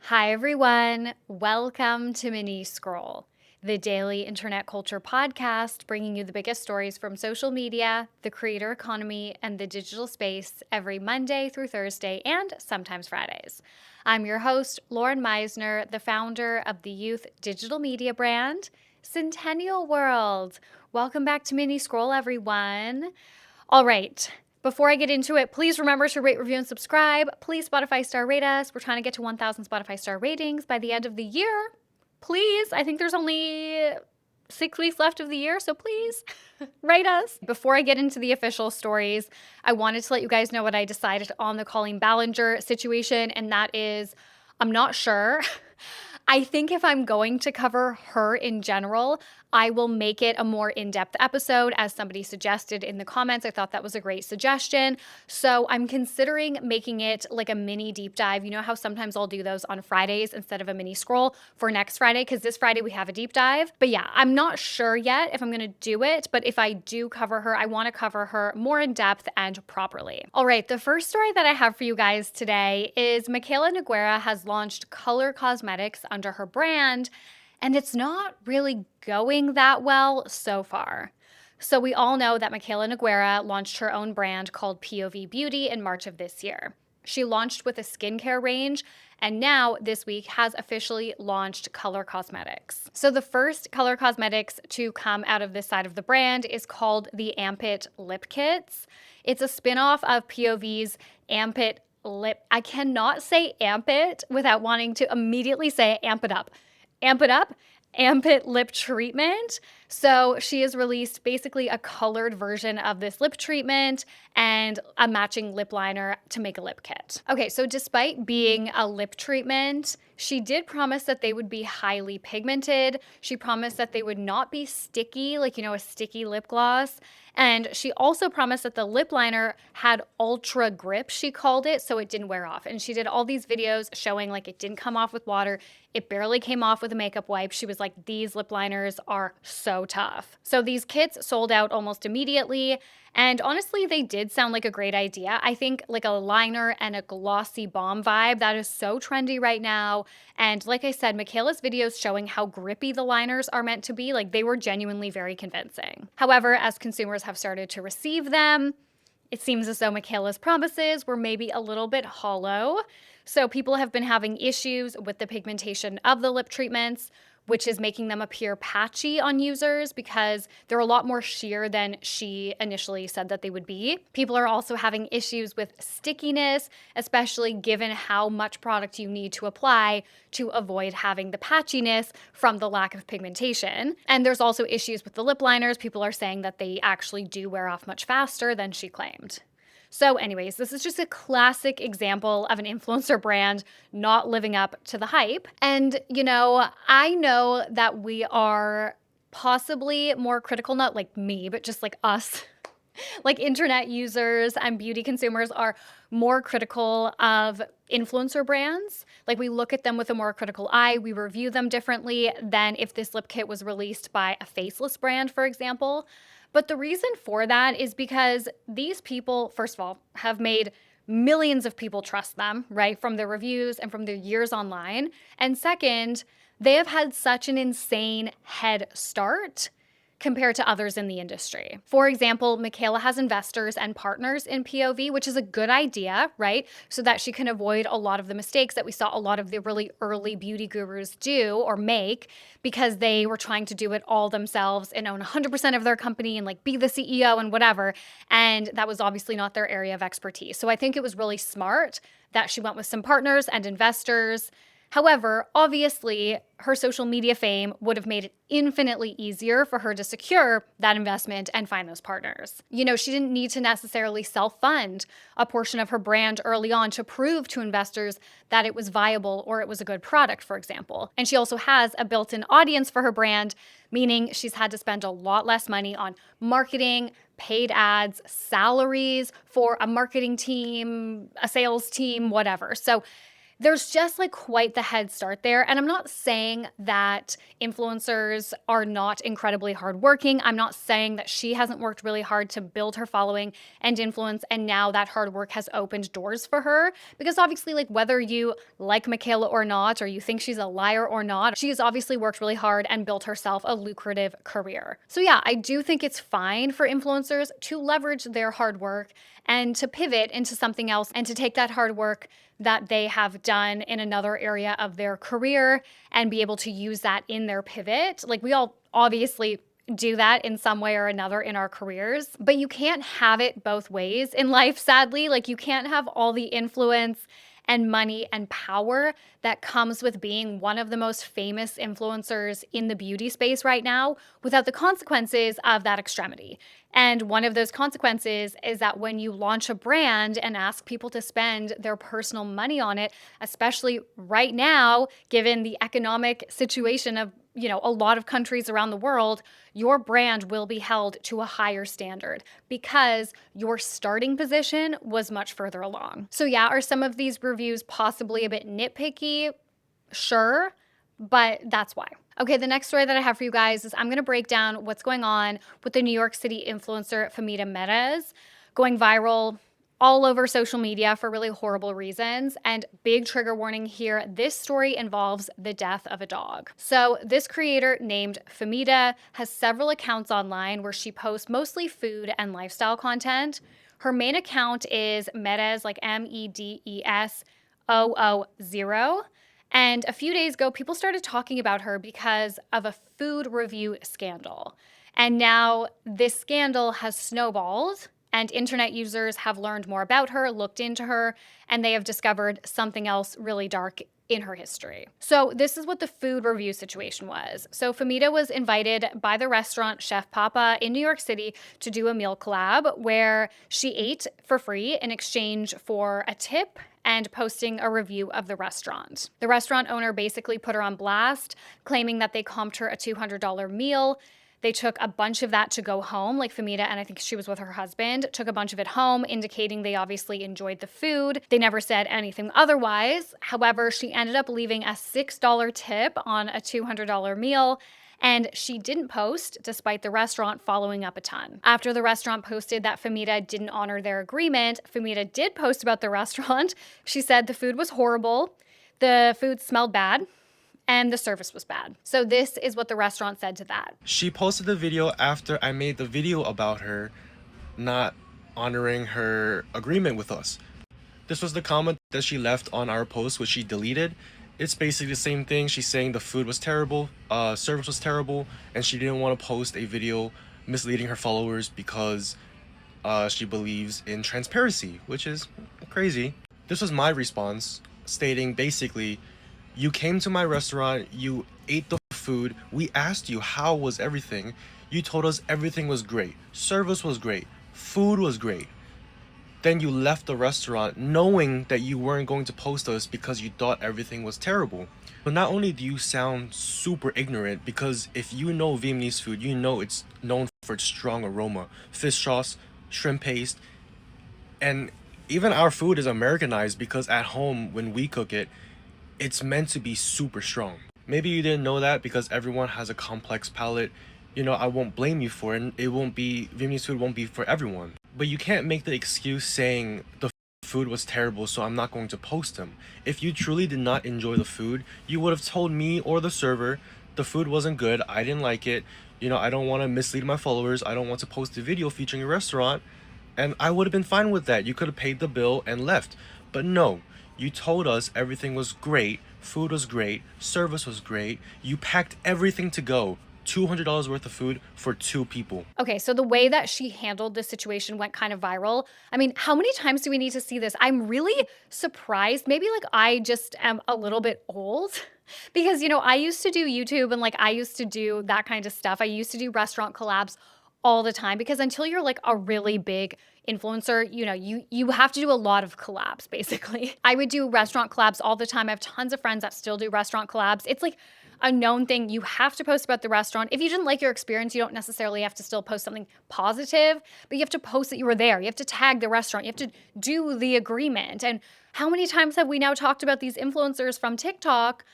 Hi, everyone. Welcome to Mini Scroll, the daily internet culture podcast bringing you the biggest stories from social media, the creator economy, and the digital space every Monday through Thursday and sometimes Fridays. I'm your host, Lauren Meisner, the founder of the youth digital media brand, Centennial World. Welcome back to Mini Scroll, everyone. All right. Before I get into it, please remember to rate, review, and subscribe. Please Spotify star rate us. We're trying to get to 1,000 Spotify star ratings by the end of the year. Please. I think there's only 6 weeks left of the year, so please rate us. Before I get into the official stories, I wanted to let you guys know what I decided on the Colleen Ballinger situation, and that is, I'm not sure. I think if I'm going to cover her in general, I will make it a more in-depth episode, as somebody suggested in the comments. I thought that was a great suggestion. So I'm considering making it like a mini deep dive. You know how sometimes I'll do those on Fridays instead of a mini scroll for next Friday, because this Friday we have a deep dive. But yeah, I'm not sure yet if I'm going to do it, but if I do cover her, I want to cover her more in depth and properly. All right, the first story that I have for you guys today is Mikayla Nogueira has launched color cosmetics under her brand, and it's not really going that well so far. So we all know that Mikayla Nogueira launched her own brand called POV Beauty in March of this year. She launched with a skincare range, and now this week has officially launched color cosmetics. So the first color cosmetics to come out of this side of the brand is called the Ampit Lip Kits. It's a spin-off of POV's Ampit Lip. I cannot say Ampit without wanting to immediately say Amp It Up. Amp It Up, Ampit Lip Treatment. So she has released basically a colored version of this lip treatment and a matching lip liner to make a lip kit. Okay, so despite being a lip treatment, she did promise that they would be highly pigmented. She promised that they would not be sticky, like, a sticky lip gloss. And she also promised that the lip liner had ultra grip, she called it, so it didn't wear off. And she did all these videos showing like it didn't come off with water. It barely came off with a makeup wipe. She was like, these lip liners are so tough. So these kits sold out almost immediately. And honestly, they did sound like a great idea. I think like a liner and a glossy balm vibe, that is so trendy right now. And like I said, Mikayla's videos showing how grippy the liners are meant to be, like they were genuinely very convincing. However, as consumers have started to receive them, it seems as though Mikayla's promises were maybe a little bit hollow. So people have been having issues with the pigmentation of the lip treatments, which is making them appear patchy on users because they're a lot more sheer than she initially said that they would be. People are also having issues with stickiness, especially given how much product you need to apply to avoid having the patchiness from the lack of pigmentation. And there's also issues with the lip liners. People are saying that they actually do wear off much faster than she claimed. So anyways, this is just a classic example of an influencer brand not living up to the hype. And, I know that we are possibly more critical, not like me, but just like us, like internet users and beauty consumers are more critical of influencer brands. Like we look at them with a more critical eye. We review them differently than if this lip kit was released by a faceless brand, for example. But the reason for that is because these people, first of all, have made millions of people trust them, right? From their reviews and from their years online. And second, they have had such an insane head start compared to others in the industry. For example, Mikayla has investors and partners in POV, which is a good idea, right? So that she can avoid a lot of the mistakes that we saw a lot of the really early beauty gurus do or make because they were trying to do it all themselves and own 100% of their company and like be the CEO and whatever. And that was obviously not their area of expertise. So I think it was really smart that she went with some partners and investors. However, obviously, her social media fame would have made it infinitely easier for her to secure that investment and find those partners. She didn't need to necessarily self-fund a portion of her brand early on to prove to investors that it was viable or it was a good product, for example. And she also has a built-in audience for her brand, meaning she's had to spend a lot less money on marketing, paid ads, salaries for a marketing team, a sales team, whatever. So there's just like quite the head start there. And I'm not saying that influencers are not incredibly hardworking. I'm not saying that she hasn't worked really hard to build her following and influence, and now that hard work has opened doors for her. Because obviously, like whether you like Mikayla or not, or you think she's a liar or not, she has obviously worked really hard and built herself a lucrative career. So yeah, I do think it's fine for influencers to leverage their hard work and to pivot into something else and to take that hard work that they have done in another area of their career and be able to use that in their pivot. Like we all obviously do that in some way or another in our careers, but you can't have it both ways in life, sadly. Like you can't have all the influence and money and power that comes with being one of the most famous influencers in the beauty space right now without the consequences of that extremity. And one of those consequences is that when you launch a brand and ask people to spend their personal money on it, especially right now, given the economic situation of a lot of countries around the world, your brand will be held to a higher standard because your starting position was much further along. So yeah, are some of these reviews possibly a bit nitpicky? Sure, but that's why. Okay, the next story that I have for you guys is I'm going to break down what's going on with the New York City influencer Famita Mendez going viral all over social media for really horrible reasons. And big trigger warning here, this story involves the death of a dog. So this creator named Famita has several accounts online where she posts mostly food and lifestyle content. Her main account is Mendez, like MEDES00. And a few days ago, people started talking about her because of a food review scandal. And now this scandal has snowballed, and internet users have learned more about her, looked into her, and they have discovered something else really dark in her history. So this is what the food review situation was. So Famita was invited by the restaurant Chef Papa in New York City to do a meal collab where she ate for free in exchange for a tip and posting a review of the restaurant. The restaurant owner basically put her on blast, claiming that they comped her a $200 meal. They took a bunch of that to go home, like Famita, and I think she was with her husband, took a bunch of it home, indicating they obviously enjoyed the food. They never said anything otherwise. However, she ended up leaving a $6 tip on a $200 meal, and she didn't post despite the restaurant following up a ton. After the restaurant posted that Famita didn't honor their agreement, Famita did post about the restaurant. She said the food was horrible, the food smelled bad, and the service was bad. So this is what the restaurant said to that. She posted the video after I made the video about her not honoring her agreement with us. This was the comment that she left on our post, which she deleted. It's basically the same thing. She's saying the food was terrible, service was terrible, and she didn't want to post a video misleading her followers because she believes in transparency, which is crazy. This was my response, stating basically, you came to my restaurant, you ate the food, we asked you how was everything, you told us everything was great, service was great, food was great. Then you left the restaurant knowing that you weren't going to post us because you thought everything was terrible. But not only do you sound super ignorant, because if you know Vietnamese food, you know it's known for its strong aroma, fish sauce, shrimp paste, and even our food is Americanized because at home when we cook it, it's meant to be super strong. Maybe you didn't know that because everyone has a complex palate. I won't blame you for it. Vietnamese food won't be for everyone. But you can't make the excuse saying the food was terrible, so I'm not going to post them. If you truly did not enjoy the food, you would have told me or the server the food wasn't good, I didn't like it. I don't want to mislead my followers. I don't want to post a video featuring a restaurant. And I would have been fine with that. You could have paid the bill and left. But no. You told us everything was great, food was great, service was great. You packed everything to go. $200 worth of food for 2 people. Okay, so the way that she handled this situation went kind of viral. I mean, how many times do we need to see this? I'm really surprised. Maybe like I just am a little bit old because, I used to do YouTube and like I used to do that kind of stuff. I used to do restaurant collabs all the time because until you're like a really big influencer, you have to do a lot of collabs basically. I would do restaurant collabs all the time. I have tons of friends that still do restaurant collabs. It's like a known thing. You have to post about the restaurant. If you didn't like your experience, you don't necessarily have to still post something positive, but you have to post that you were there. You have to tag the restaurant. You have to do the agreement. And How many times have we now talked about these influencers from TikTok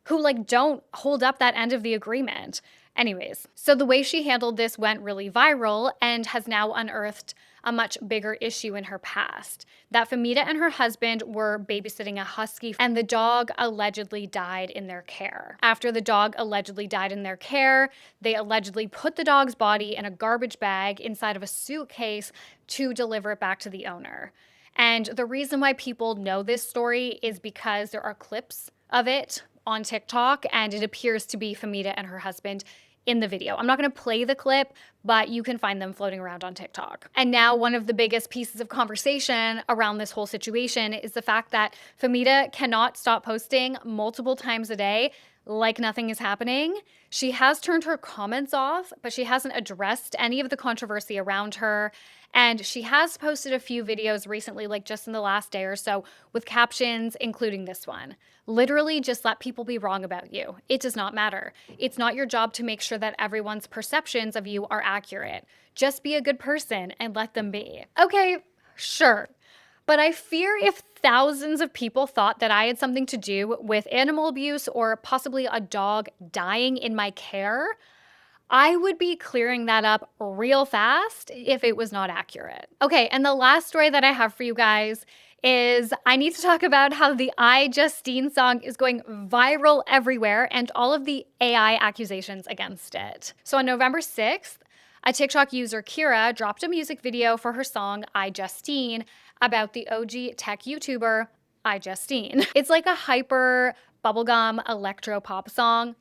who like don't hold up that end of the agreement? Anyways, so the way she handled this went really viral and has now unearthed a much bigger issue in her past. That Famita and her husband were babysitting a husky and the dog allegedly died in their care. After the dog allegedly died in their care, they allegedly put the dog's body in a garbage bag inside of a suitcase to deliver it back to the owner. And the reason why people know this story is because there are clips of it on TikTok, and it appears to be Famita and her husband in the video. I'm not going to play the clip, but you can find them floating around on TikTok. And now one of the biggest pieces of conversation around this whole situation is the fact that Famita cannot stop posting multiple times a day like nothing is happening. She has turned her comments off, but she hasn't addressed any of the controversy around her. And she has posted a few videos recently, like just in the last day or so, with captions, including this one. Literally, just let people be wrong about you. It does not matter. It's not your job to make sure that everyone's perceptions of you are accurate. Just be a good person and let them be. Okay, sure. But I fear if thousands of people thought that I had something to do with animal abuse or possibly a dog dying in my care, I would be clearing that up real fast if it was not accurate. Okay, and the last story that I have for you guys is I need to talk about how the iJustine song is going viral everywhere and all of the AI accusations against it. So on November 6th, a TikTok user, Kira, dropped a music video for her song iJustine about the OG tech YouTuber iJustine. It's like a hyper bubblegum electro pop song.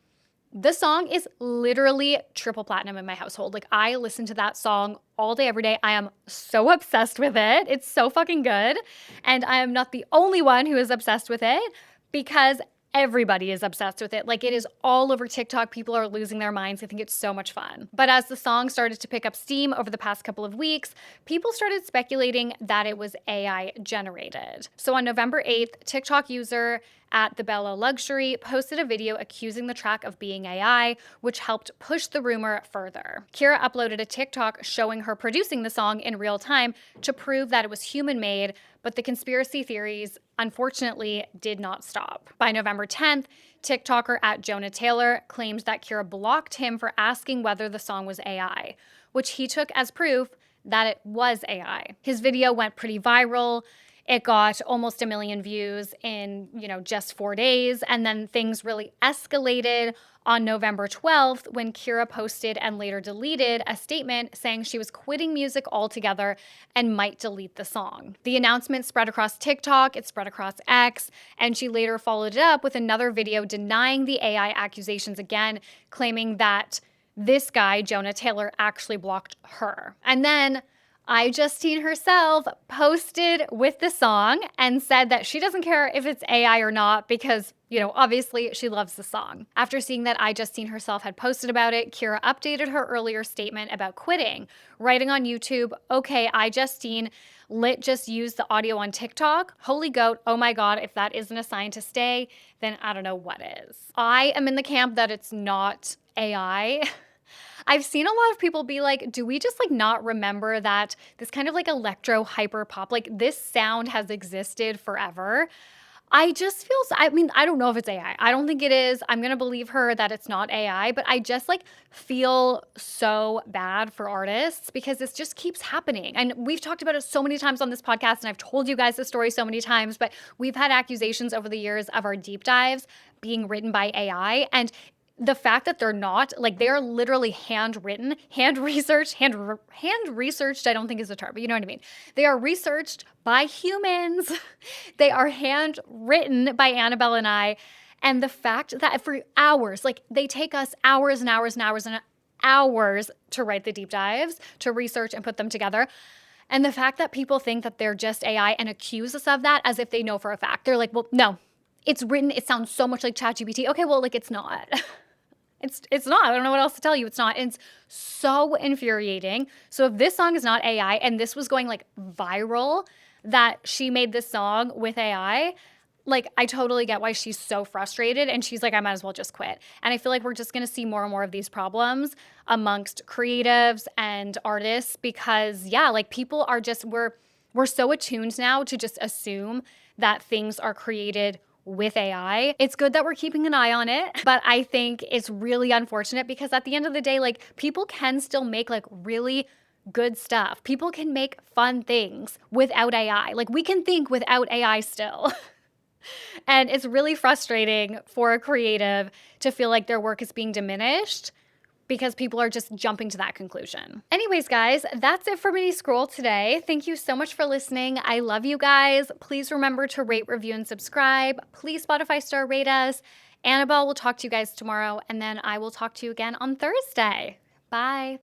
The song is literally triple platinum in my household. Like, I listen to that song all day, every day. I am so obsessed with it. It's so fucking good. And I am not the only one who is obsessed with it because everybody is obsessed with it. Like, it is all over TikTok. People are losing their minds. I think it's so much fun. But as the song started to pick up steam over the past couple of weeks, people started speculating that it was AI generated. So on November 8th, TikTok user at the Bella Luxury posted a video accusing the track of being AI, which helped push the rumor further. Kira uploaded a TikTok showing her producing the song in real time to prove that it was human-made, but the conspiracy theories, unfortunately, did not stop. By November 10th, TikToker at Jonah Taylor claimed that Kira blocked him for asking whether the song was AI, which he took as proof that it was AI. His video went pretty viral. It got almost 1 million views in, just 4 days. And then things really escalated on November 12th when Kira posted and later deleted a statement saying she was quitting music altogether and might delete the song. The announcement spread across TikTok, it spread across X, and she later followed it up with another video denying the AI accusations again, claiming that this guy, Jonah Taylor, actually blocked her. And then iJustine herself posted with the song and said that she doesn't care if it's AI or not because, obviously she loves the song. After seeing that iJustine herself had posted about it, Kira updated her earlier statement about quitting, writing on YouTube, "Okay, iJustine, lit just used the audio on TikTok. Holy goat, oh my God, if that isn't a sign to stay, then I don't know what is." I am in the camp that it's not AI. I've seen a lot of people be like, do we just not remember that this kind of electro hyper pop, this sound has existed forever? I just feel, I don't know if it's AI. I don't think it is. I'm going to believe her that it's not AI, but I just feel so bad for artists because this just keeps happening. And we've talked about it so many times on this podcast, and I've told you guys this story so many times, but we've had accusations over the years of our deep dives being written by AI. And the fact that they're not, they are literally handwritten, hand-researched, hand-researched, I don't think is a term, but you know what I mean. They are researched by humans. They are handwritten by Annabelle and I. And the fact that for hours, they take us hours and hours and hours and hours to write the deep dives, to research and put them together. And the fact that people think that they're just AI and accuse us of that as if they know for a fact. They're like, well, no, it's written, it sounds so much like ChatGPT. Okay, well, it's not. It's not. I don't know what else to tell you. It's not. And it's so infuriating. So if this song is not AI and this was going viral, that she made this song with AI, I totally get why she's so frustrated. And she's like, I might as well just quit. And I feel like we're just going to see more and more of these problems amongst creatives and artists because, yeah, people are just, We're so attuned now to just assume that things are created with AI. It's good that we're keeping an eye on it, but I think it's really unfortunate because at the end of the day, like, people can still make like really good stuff. People can make fun things without AI. Like, we can think without AI still. And it's really frustrating for a creative to feel like their work is being diminished because people are just jumping to that conclusion. Anyways, guys, that's it for Mini Scroll today. Thank you so much for listening. I love you guys. Please remember to rate, review, and subscribe. Please Spotify star rate us. Annabelle will talk to you guys tomorrow, and then I will talk to you again on Thursday. Bye.